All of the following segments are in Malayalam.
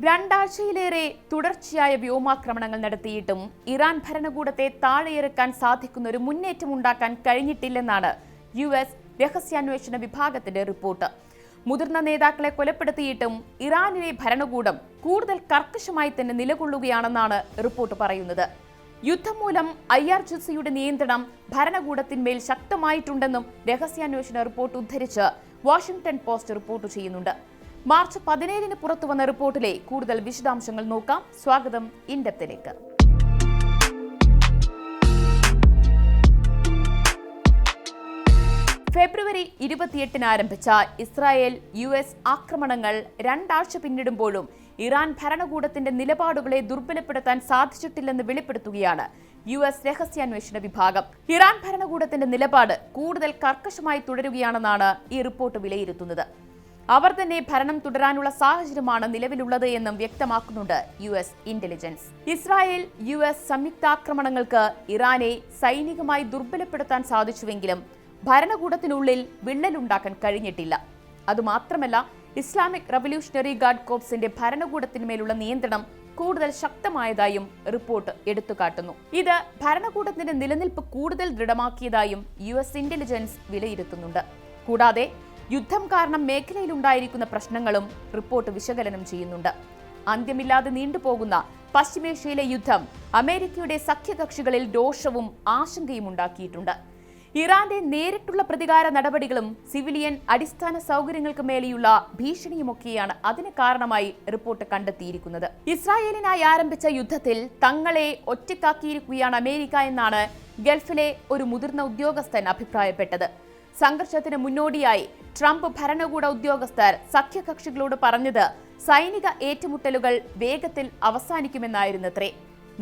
രണ്ടാഴ്ചയിലേറെ തുടർച്ചയായ വ്യോമാക്രമണങ്ങൾ നടത്തിയിട്ടും ഇറാൻ ഭരണകൂടത്തെ താഴെയിറക്കാൻ സാധിക്കുന്ന ഒരു മുന്നേറ്റം ഉണ്ടാക്കാൻ കഴിഞ്ഞിട്ടില്ലെന്നാണ് US രഹസ്യാന്വേഷണ വിഭാഗത്തിന്റെ റിപ്പോർട്ട്. മുതിർന്ന നേതാക്കളെ കൊലപ്പെടുത്തിയിട്ടും ഇറാനിലെ ഭരണകൂടം കൂടുതൽ കർക്കശമായി തന്നെ നിലകൊള്ളുകയാണെന്നാണ് റിപ്പോർട്ട് പറയുന്നത്. യുദ്ധം മൂലം IRGCയുടെ നിയന്ത്രണം ഭരണകൂടത്തിന്മേൽ ശക്തമായിട്ടുണ്ടെന്നും രഹസ്യാന്വേഷണ റിപ്പോർട്ട് ഉദ്ധരിച്ച് വാഷിംഗ്ടൺ പോസ്റ്റ് റിപ്പോർട്ട് ചെയ്യുന്നുണ്ട്. മാർച്ച് 17-ന് പുറത്തുവന്ന റിപ്പോർട്ടിലെ കൂടുതൽ വിശദാംശങ്ങൾ നോക്കാം. സ്വാഗതം ഇൻഡെപ്തിലേക്ക്. ഫെബ്രുവരി 28-ന് ആരംഭിച്ച ഇസ്രായേൽ US ആക്രമണങ്ങൾ രണ്ടാഴ്ച പിന്നിടുമ്പോഴും ഇറാൻ ഭരണകൂടത്തിന്റെ നിലപാടുകളെ ദുർബലപ്പെടുത്താൻ സാധിച്ചിട്ടില്ലെന്ന് വെളിപ്പെടുത്തുകയാണ് US രഹസ്യാന്വേഷണ വിഭാഗം. ഇറാൻ ഭരണകൂടത്തിന്റെ നിലപാട് കൂടുതൽ കർക്കശമായി തുടരുകയാണെന്നാണ് ഈ റിപ്പോർട്ട് വിലയിരുത്തുന്നത്. അവർ തന്നെ ഭരണം തുടരാനുള്ള സാഹചര്യമാണ് നിലവിലുള്ളത് എന്നും വ്യക്തമാക്കുന്നുണ്ട് US ഇന്റലിജൻസ്. ഇസ്രായേൽ US സംയുക്താക്രമണങ്ങൾക്ക് ഇറാനെ സൈനികമായി ദുർബലപ്പെടുത്താൻ സാധിച്ചുവെങ്കിലും ഭരണകൂടത്തിനുള്ളിൽ വിള്ളലുണ്ടാക്കാൻ കഴിഞ്ഞിട്ടില്ല. അതുമാത്രമല്ല, ഇസ്ലാമിക് റവല്യൂഷണറി ഗാർഡ് കോർപ്സിന്റെ ഭരണകൂടത്തിന്മേലുള്ള നിയന്ത്രണം കൂടുതൽ ശക്തമായതായും റിപ്പോർട്ട് എടുത്തുകാട്ടുന്നു. ഇത് ഭരണകൂടത്തിന്റെ നിലനിൽപ്പ് കൂടുതൽ ദൃഢമാക്കിയതായും US ഇന്റലിജൻസ് വിലയിരുത്തുന്നുണ്ട്. കൂടാതെ യുദ്ധം കാരണം മേഖലയിലുണ്ടായിരിക്കുന്ന പ്രശ്നങ്ങളും റിപ്പോർട്ട് വിശകലനം ചെയ്യുന്നുണ്ട്. അന്ത്യമില്ലാതെ നീണ്ടുപോകുന്ന പശ്ചിമേഷ്യയിലെ യുദ്ധം അമേരിക്കയുടെ സഖ്യകക്ഷികളിൽ രോഷവും ആശങ്കയും ഉണ്ടാക്കിയിട്ടുണ്ട്. ഇറാന്റെ നേരിട്ടുള്ള പ്രതികാര നടപടികളും സിവിലിയൻ അടിസ്ഥാന സൗകര്യങ്ങൾക്ക് മേലെയുള്ള ഭീഷണിയുമൊക്കെയാണ് അതിന് കാരണമായി റിപ്പോർട്ട് കണ്ടെത്തിയിരിക്കുന്നത്. ഇസ്രായേലിനായി ആരംഭിച്ച യുദ്ധത്തിൽ തങ്ങളെ ഒറ്റക്കാക്കിയിരിക്കുകയാണ് അമേരിക്ക എന്നാണ് ഗൾഫിലെ ഒരു മുതിർന്ന ഉദ്യോഗസ്ഥൻ അഭിപ്രായപ്പെട്ടത്. സംഘർഷത്തിന് മുന്നോടിയായി ട്രംപ് ഭരണകൂട ഉദ്യോഗസ്ഥർ സഖ്യകക്ഷികളോട് പറഞ്ഞത് സൈനിക ഏറ്റുമുട്ടലുകൾ വേഗത്തിൽ അവസാനിക്കുമെന്നായിരുന്നത്രേ.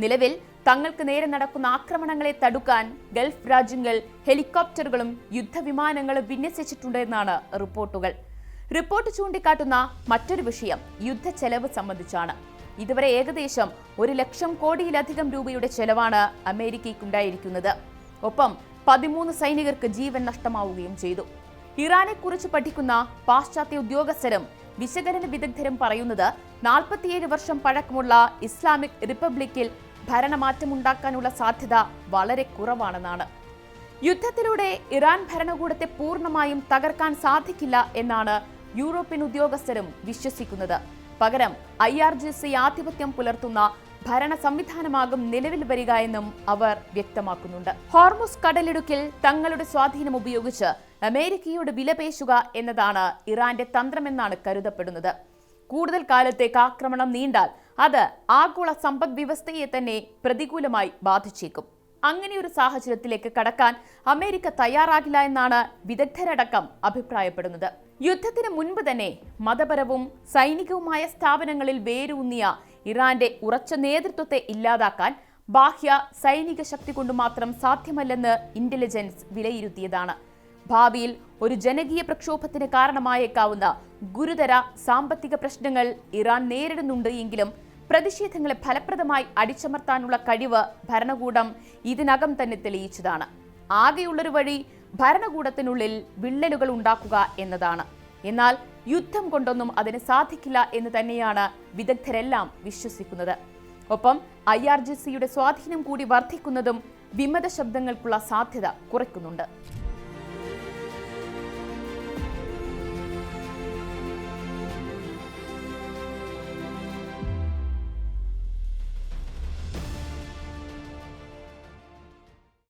നിലവിൽ തങ്ങൾക്ക് നേരെ നടക്കുന്ന ആക്രമണങ്ങളെ തടുക്കാൻ ഗൾഫ് രാജ്യങ്ങൾ ഹെലികോപ്റ്ററുകളും യുദ്ധവിമാനങ്ങളും വിന്യസിച്ചിട്ടുണ്ട് എന്നാണ് റിപ്പോർട്ടുകൾ. റിപ്പോർട്ട് ചൂണ്ടിക്കാട്ടുന്ന മറ്റൊരു വിഷയം യുദ്ധ ചെലവ് സംബന്ധിച്ചാണ്. ഇതുവരെ ഏകദേശം 1 ലക്ഷം കോടിയിലധികം രൂപയുടെ ചെലവാണ് അമേരിക്കയ്ക്കുണ്ടായിരിക്കുന്നത്. ഒപ്പം 13 സൈനികർക്ക് ജീവൻ നഷ്ടമാവുകയും ചെയ്തു. ഇറാനെ കുറിച്ച് പഠിക്കുന്ന പാശ്ചാത്യ ഉദ്യോഗസ്ഥരും വിശകലന വിദഗ്ധരും പറയുന്നത് 47 വർഷം പഴക്കമുള്ള ഇസ്ലാമിക് റിപ്പബ്ലിക്കിൽ ഭരണമാറ്റമുണ്ടാക്കാനുള്ള സാധ്യത വളരെ കുറവാണെന്നാണ്. യുദ്ധത്തിലൂടെ ഇറാൻ ഭരണകൂടത്തെ പൂർണ്ണമായും തകർക്കാൻ സാധിക്കില്ല എന്നാണ് യൂറോപ്യൻ ഉദ്യോഗസ്ഥരും വിശ്വസിക്കുന്നത്. പകരം IRGC ആധിപത്യം പുലർത്തുന്ന ഭരണ സംവിധാനമാകും നിലവിൽ വരിക എന്നും അവർ വ്യക്തമാക്കുന്നുണ്ട്. ഹോർമുസ് കടലിടുക്കിൽ തങ്ങളുടെ സ്വാധീനം ഉപയോഗിച്ച് അമേരിക്കയോട് വിലപേശുക എന്നതാണ് ഇറാന്റെ തന്ത്രമെന്നാണ് കരുതപ്പെടുന്നത്. കൂടുതൽ കാലത്തേക്ക് ആക്രമണം നീണ്ടാൽ അത് ആഗോള സമ്പദ് വ്യവസ്ഥയെ തന്നെ പ്രതികൂലമായി ബാധിച്ചേക്കും. അങ്ങനെയൊരു സാഹചര്യത്തിലേക്ക് കടക്കാൻ അമേരിക്ക തയ്യാറാകില്ല എന്നാണ് വിദഗ്ധരടക്കം അഭിപ്രായപ്പെടുന്നത്. യുദ്ധത്തിന് മുൻപ് തന്നെ മതപരവും സൈനികവുമായ സ്ഥാപനങ്ങളിൽ വേരൂന്നിയ ഇറാന്റെ ഉറച്ച നേതൃത്വത്തെ ഇല്ലാതാക്കാൻ ബാഹ്യ സൈനിക ശക്തി കൊണ്ട് മാത്രം സാധ്യമല്ലെന്ന് ഇന്റലിജൻസ് വിലയിരുത്തിയതാണ്. ഭാവിയിൽ ഒരു ജനകീയ പ്രക്ഷോഭത്തിന് കാരണമായേക്കാവുന്ന ഗുരുതര സാമ്പത്തിക പ്രശ്നങ്ങൾ ഇറാൻ നേരിടുന്നുണ്ട് എങ്കിലും പ്രതിഷേധങ്ങളെ ഫലപ്രദമായി അടിച്ചമർത്താനുള്ള കഴിവ് ഭരണകൂടം ഇതിനകം തന്നെ തെളിയിച്ചതാണ്. ആകെയുള്ളൊരു വഴി ഭരണകൂടത്തിനുള്ളിൽ വിള്ളലുകൾ ഉണ്ടാക്കുക എന്നതാണ്. എന്നാൽ യുദ്ധം കൊണ്ടൊന്നും അതിന് സാധിക്കില്ല എന്ന് തന്നെയാണ് വിദഗ്ധരെല്ലാം വിശ്വസിക്കുന്നത്. ഒപ്പം IRGCയുടെ സ്വാധീനം കൂടി വർദ്ധിക്കുന്നതും വിമത ശബ്ദങ്ങൾക്കുള്ള സാധ്യത കുറയ്ക്കുന്നുണ്ട്.